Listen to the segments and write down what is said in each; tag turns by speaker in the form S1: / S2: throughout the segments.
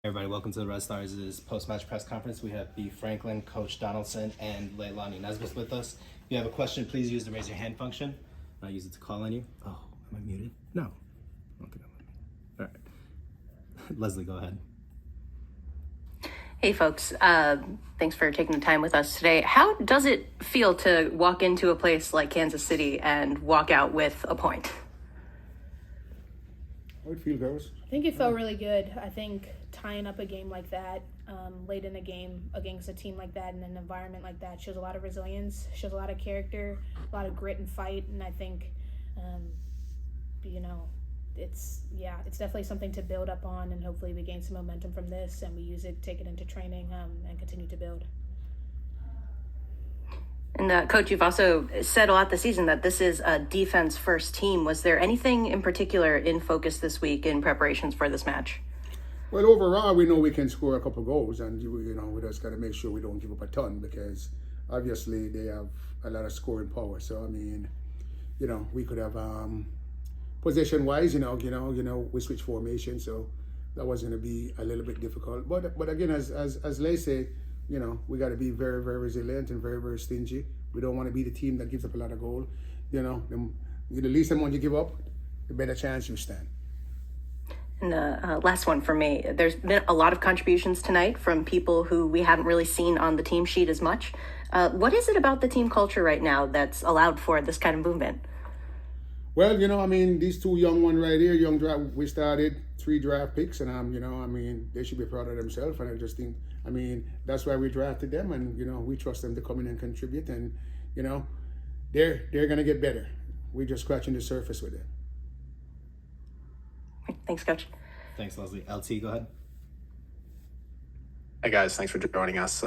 S1: Everybody, welcome to the Red Stars' post-match press conference. We have B. Franklin, Coach Donaldson, and Leilanni Nesbeth with us. If you have a question, please use the raise your hand function. I'll use it to call on you. Oh, am I muted? No, I don't think I'm muted. All right. Leslie, go ahead.
S2: Hey folks, thanks for taking the time with us today. How does it feel to walk into a place like Kansas City and walk out with a point?
S3: How it feel, girls?
S4: I think it felt really good. I think tying up a game like that, late in a game against a team like that in an environment like that shows a lot of resilience, shows a lot of character, a lot of grit and fight. And I think, it's definitely something to build up on, and hopefully we gain some momentum from this and we use it, take it into training, and continue to build.
S2: And Coach, you've also said a lot this season that this is a defense-first team. Was there anything in particular in focus this week in preparations for this match?
S3: Well, overall, we know we can score a couple goals, and we just got to make sure we don't give up a ton, because obviously they have a lot of scoring power. So I mean, we could have possession-wise, we switch formation, so that was going to be a little bit difficult. But again, as Lay say, we got to be very, very resilient and very, very stingy. We don't want to be the team that gives up a lot of goal. The least amount you give up, the better chance you stand.
S2: And last one for me. There's been a lot of contributions tonight from people who we haven't really seen on the team sheet as much. What is it about the team culture right now that's allowed for this kind of movement?
S3: Well, these two young ones right here, we started 3 draft picks, and they should be proud of themselves. And I just think, that's why we drafted them, and we trust them to come in and contribute, and they're gonna get better. We're just scratching the surface with them.
S2: Thanks, Coach.
S1: Thanks, Leslie. LT, go ahead.
S5: Hey guys, thanks for joining us.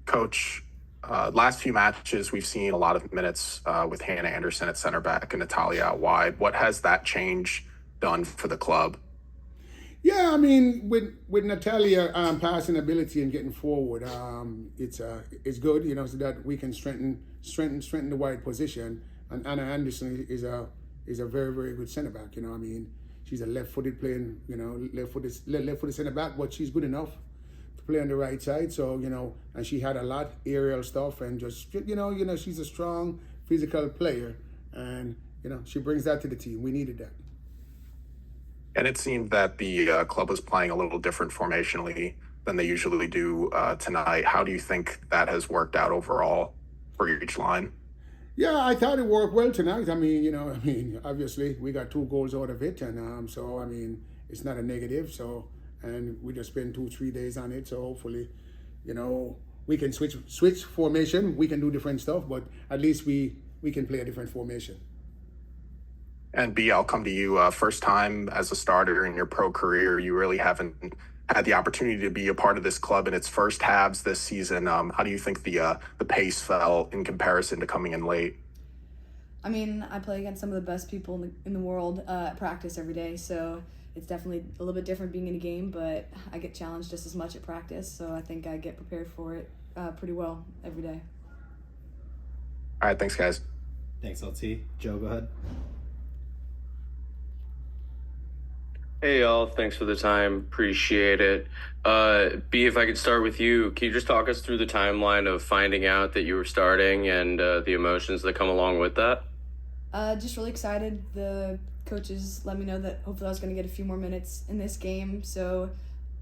S5: Coach, last few matches we've seen a lot of minutes with Hannah Anderson at center back and Natalia out wide. What has that change done for the club?
S3: Yeah, with Natalia passing ability and getting forward, it's good, so that we can strengthen the wide position. And Anna Anderson is a very, very good center back. She's a left-footed playing, left-footed center back, but she's good enough to play on the right side. So and she had a lot aerial stuff, and just she's a strong physical player, and she brings that to the team. We needed that.
S5: And it seemed that the club was playing a little different formationally than they usually do tonight. How do you think that has worked out overall for each line?
S3: Yeah, I thought it worked well tonight. Obviously we got 2 goals out of it, and so it's not a negative. So, and we just spent 2-3 days on it. So hopefully, we can switch formation. We can do different stuff, but at least we can play a different formation.
S5: And B, I'll come to you. First time as a starter in your pro career, you really haven't had the opportunity to be a part of this club in its first halves this season. How do you think the pace fell in comparison to coming in late?
S6: I play against some of the best people in the world at practice every day, so it's definitely a little bit different being in a game, but I get challenged just as much at practice, so I think I get prepared for it pretty well every day.
S5: All right, thanks, guys.
S1: Thanks, LT. Joe, go ahead.
S7: Hey y'all, thanks for the time, appreciate it. B, if I could start with you, can you just talk us through the timeline of finding out that you were starting and the emotions that come along with that?
S6: Just really excited. The coaches let me know that hopefully I was going to get a few more minutes in this game, so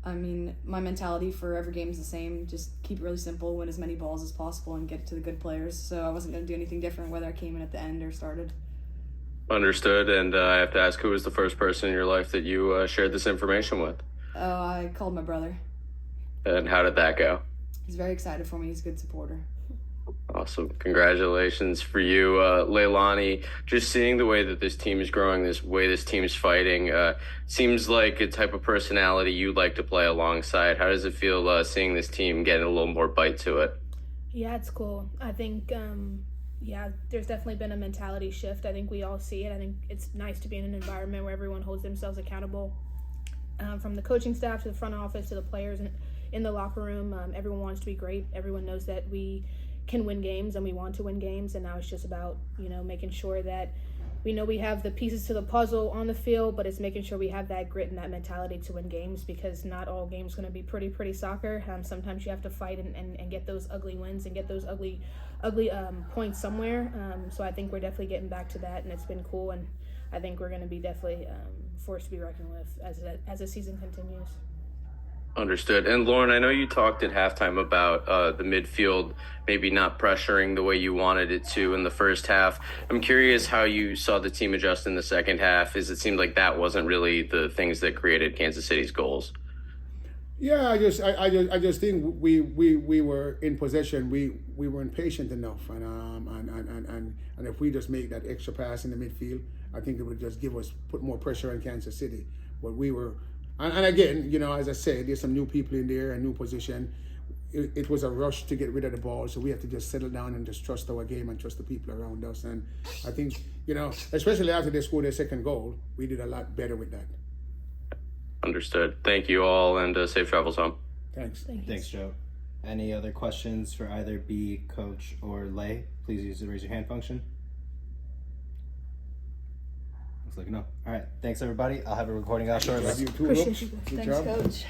S6: my mentality for every game is the same. Just keep it really simple, win as many balls as possible, and get it to the good players. So I wasn't going to do anything different whether I came in at the end or started.
S7: Understood, and I have to ask, who was the first person in your life that you shared this information with?
S6: Oh, I called my brother.
S7: And how did that go?
S6: He's very excited for me. He's a good supporter.
S7: Awesome. Congratulations for you, Leilanni. Just seeing the way that this team is growing, this way this team is fighting, seems like a type of personality you'd like to play alongside. How does it feel seeing this team getting a little more bite to it?
S4: Yeah, it's cool. I think, there's definitely been a mentality shift. I think we all see it. I think it's nice to be in an environment where everyone holds themselves accountable, from the coaching staff to the front office to the players in the locker room. Everyone wants to be great. Everyone knows that we can win games and we want to win games, and now it's just about making sure that we know we have the pieces to the puzzle on the field, but it's making sure we have that grit and that mentality to win games, because not all games going to be pretty soccer. Sometimes you have to fight and get those ugly wins and get those ugly points somewhere. So I think we're definitely getting back to that, and it's been cool. And I think we're going to be definitely forced to be reckoned with as the season continues.
S7: Understood. And Lauren, I know you talked at halftime about the midfield maybe not pressuring the way you wanted it to in the first half. I'm curious how you saw the team adjust in the second half, as it seemed like that wasn't really the things that created Kansas City's goals.
S3: Yeah, I just think we were in possession. We were impatient enough, and if we just make that extra pass in the midfield, I think it would just put more pressure on Kansas City. But we were. And again, as I said, there's some new people in there, a new position. It was a rush to get rid of the ball, so we have to just settle down and just trust our game and trust the people around us. And I think, especially after they scored their second goal, we did a lot better with that.
S7: Understood. Thank you all, and safe travels home.
S3: Thanks.
S1: Thanks, Joe. Any other questions for either B, Coach, or Lay? Please use the raise your hand function. Looks like no. All right. Thanks, everybody. I'll have a recording out shortly.
S3: Love you too,
S4: Appreciate
S3: Brooks.
S4: you guys.
S3: Good
S6: Thanks,
S3: job.
S6: Coach.